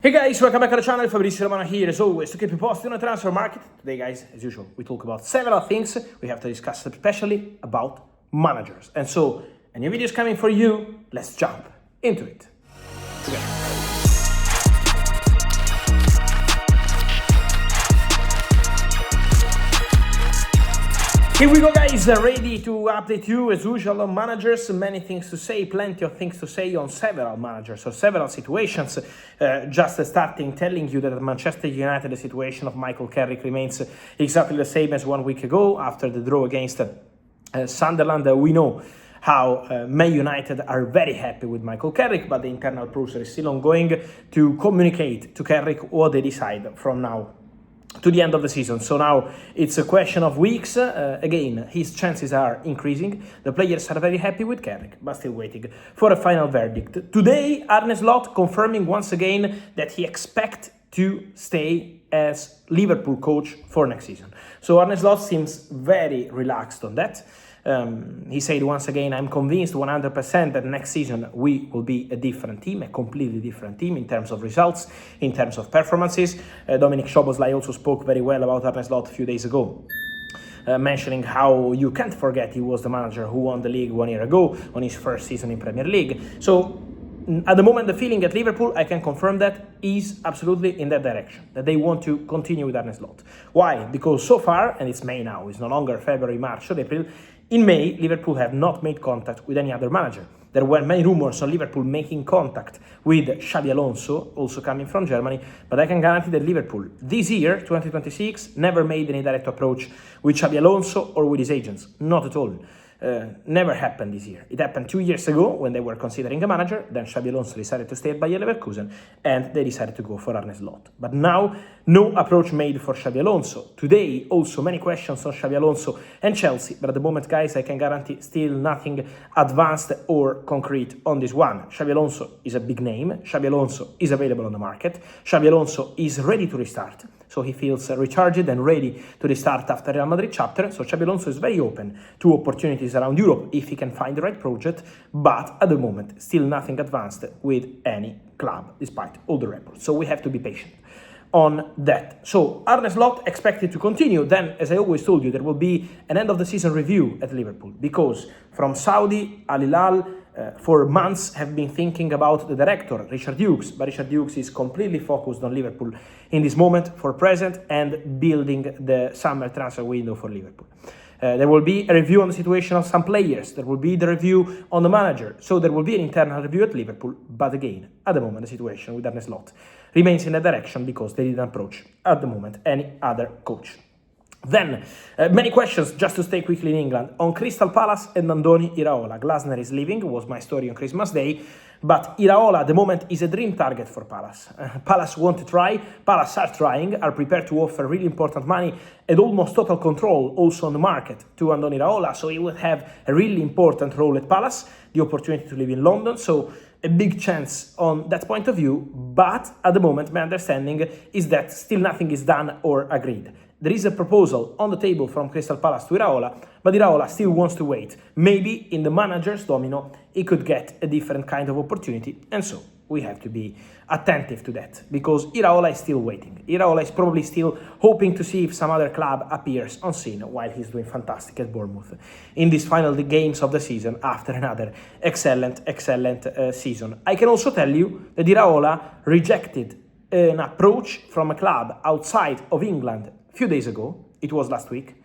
Hey guys, welcome back to the channel. Fabrizio Romano here as always to keep you posted on the transfer market. Today guys, as usual, we talk about several things. We have to discuss especially about managers. And so, a new video is coming for you. Let's jump into it together. Here we go guys, ready to update you as usual on managers. Many things to say, plenty of things to say on several managers or several situations. Just starting telling you that at Manchester United the situation of Michael Carrick remains exactly the same as 1 week ago after the draw against Sunderland. We know how Man United are very happy with Michael Carrick, but the internal process is still ongoing to communicate to Carrick what they decide from now to the end of the season. So now it's a question of weeks. Again, his chances are increasing. The players are very happy with Carrick, but still waiting for a final verdict. Today, Arne confirming once again that he expects to stay as Liverpool coach for next season. So Arne seems very relaxed on that. He said once again, I'm convinced 100% that next season we will be a different team, a completely different team in terms of results, in terms of performances. Dominic Szoboszlai also spoke very well about Arne a few days ago, mentioning how you can't forget he was the manager who won the league 1 year ago on his first season in Premier League. So at the moment, the feeling at Liverpool, I can confirm that, is absolutely in that direction, that they want to continue with Arne Slot. Why? Because so far, and it's May now, it's no longer February, March or April, in May, Liverpool have not made contact with any other manager. There were many rumors on Liverpool making contact with Xabi Alonso, also coming from Germany, but I can guarantee that Liverpool, this year, 2026, never made any direct approach with Xabi Alonso or with his agents. Not at all. Never happened this year. It happened 2 years ago when they were considering a manager. Then Xabi Alonso decided to stay at Bayer Leverkusen and they decided to go for Arne Slot. But now, no approach made for Xabi Alonso. Today, also many questions on Xabi Alonso and Chelsea. But at the moment, guys, I can guarantee still nothing advanced or concrete on this one. Xabi Alonso is a big name. Xabi Alonso is available on the market. Xabi Alonso is ready to restart. So he feels recharged and ready to restart after Real Madrid chapter. So Xabi Alonso is very open to opportunities around Europe if he can find the right project. But at the moment, still nothing advanced with any club, despite all the reports. So we have to be patient on that. So Arne Slot expected to continue. Then, as I always told you, there will be an end of the season review at Liverpool because from Saudi, Al Hilal, for months have been thinking about the director, Richard Hughes, but Richard Hughes is completely focused on Liverpool in this moment for present and building the summer transfer window for Liverpool. There will be a review on the situation of some players. There will be the review on the manager. So there will be an internal review at Liverpool. But again, at the moment, the situation with Arne Slot remains in that direction because they didn't approach, at the moment, any other coach. Then, many questions, just to stay quickly in England, on Crystal Palace and Andoni Iraola. Glasner is leaving, was my story on Christmas Day, but Iraola at the moment is a dream target for Palace. Palace want to try, Palace are trying, are prepared to offer really important money and almost total control also on the market to Andoni Iraola, so he will have a really important role at Palace, the opportunity to live in London, so a big chance on that point of view, but at the moment my understanding is that still nothing is done or agreed. There is a proposal on the table from Crystal Palace to Iraola, but Iraola still wants to wait. Maybe in the manager's domino, he could get a different kind of opportunity, and so we have to be attentive to that, because Iraola is still waiting. Iraola is probably still hoping to see if some other club appears on scene while he's doing fantastic at Bournemouth in these final games of the season after another excellent season. I can also tell you that Iraola rejected an approach from a club outside of England a few days ago, it was last week,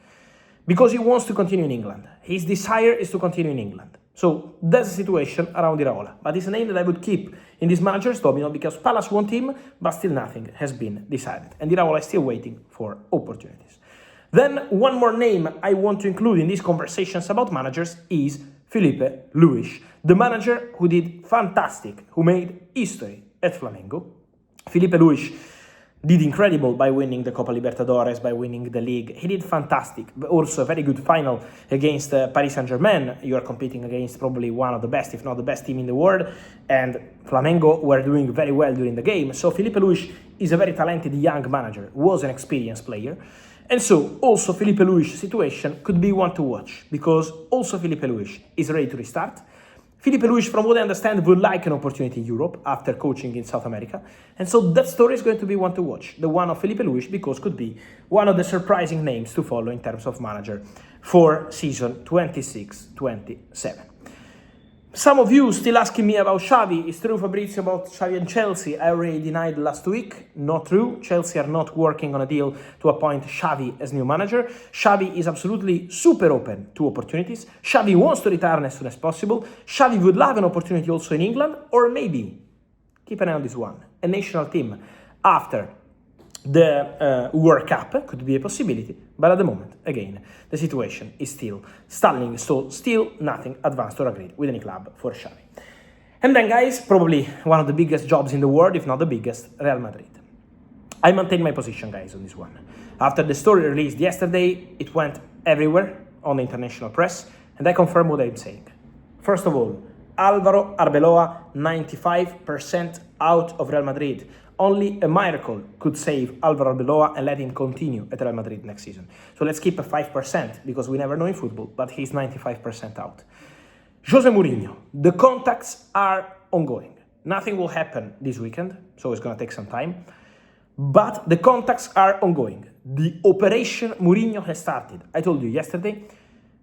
because he wants to continue in England. His desire is to continue in England. So that's the situation around Iraola. But it's a name that I would keep in this manager's domino because Palace want him, but still nothing has been decided. And Iraola is still waiting for opportunities. Then one more name I want to include in these conversations about managers is Filipe, Luís, the manager who did fantastic, who made history at Flamengo. Filipe Luís did incredible by winning the Copa Libertadores, by winning the league. He did fantastic. Also a very good final against Paris Saint-Germain. You are competing against probably one of the best, if not the best team in the world. And Flamengo were doing very well during the game. So Filipe Luís is a very talented young manager, was an experienced player. And so also Filipe Luís' situation could be one to watch because also Filipe Luís is ready to restart. Filipe Luís, from what I understand, would like an opportunity in Europe after coaching in South America. And so that story is going to be one to watch. The one of Filipe Luís, because could be one of the surprising names to follow in terms of manager for season 26-27. Some of you still asking me about Xavi. It's true, Fabrizio, about Xavi and Chelsea. I already denied last week. Not true. Chelsea are not working on a deal to appoint Xavi as new manager. Xavi is absolutely super open to opportunities. Xavi wants to return as soon as possible. Xavi would love an opportunity also in England, or maybe, keep an eye on this one, a national team after the World Cup could be a possibility, but at the moment, again, the situation is still stalling, so still nothing advanced or agreed with any club for Xavi. And then, guys, probably one of the biggest jobs in the world, if not the biggest, Real Madrid. I maintain my position, guys, on this one. After the story released yesterday, it went everywhere on the international press, and I confirm what I'm saying. First of all, Álvaro Arbeloa, 95% out of Real Madrid. Only a miracle could save Álvaro Arbeloa and let him continue at Real Madrid next season. So let's keep a 5%, because we never know in football, but he's 95% out. Jose Mourinho, the contacts are ongoing. Nothing will happen this weekend, so it's going to take some time. But the contacts are ongoing. The operation Mourinho has started. I told you yesterday,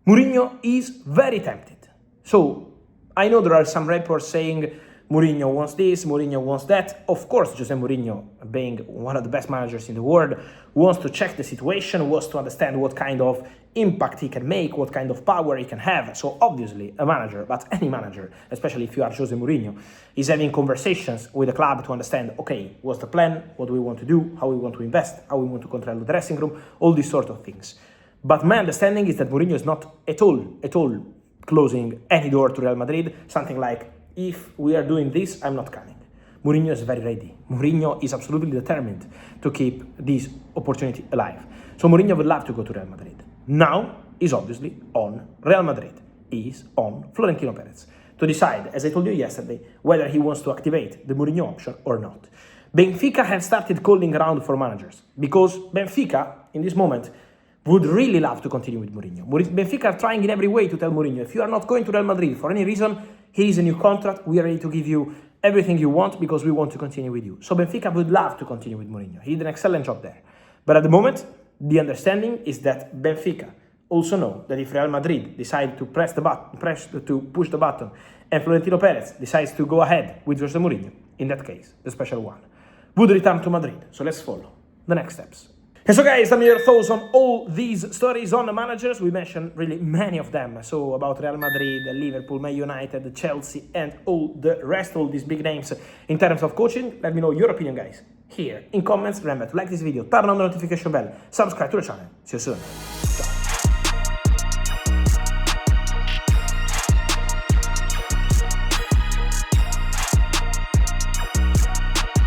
Mourinho is very tempted. So I know there are some reports saying Mourinho wants this, Mourinho wants that. Of course, Jose Mourinho, being one of the best managers in the world, wants to check the situation, wants to understand what kind of impact he can make, what kind of power he can have. So obviously, a manager, but any manager, especially if you are Jose Mourinho, is having conversations with the club to understand, okay, what's the plan, what do we want to do, how we want to invest, how we want to control the dressing room, all these sort of things. But my understanding is that Mourinho is not at all closing any door to Real Madrid, something like, if we are doing this, I'm not coming. Mourinho is very ready. Mourinho is absolutely determined to keep this opportunity alive. So Mourinho would love to go to Real Madrid. Now is obviously on Real Madrid, is on Florentino Perez to decide, as I told you yesterday, whether he wants to activate the Mourinho option or not. Benfica have started calling around for managers because Benfica, in this moment, would really love to continue with Mourinho. Benfica are trying in every way to tell Mourinho, if you are not going to Real Madrid for any reason, here is a new contract, we are ready to give you everything you want because we want to continue with you. So Benfica would love to continue with Mourinho. He did an excellent job there. But at the moment, the understanding is that Benfica also know that if Real Madrid decide to push the button, and Florentino Perez decides to go ahead with Jose Mourinho, in that case, the special one, would return to Madrid. So let's follow the next steps. And so, guys, tell me your thoughts on all these stories on the managers. We mentioned really many of them. So about Real Madrid, Liverpool, Man United, Chelsea, and all the rest, all these big names in terms of coaching. Let me know your opinion, guys, here in comments. Remember to like this video, turn on the notification bell, subscribe to the channel. See you soon.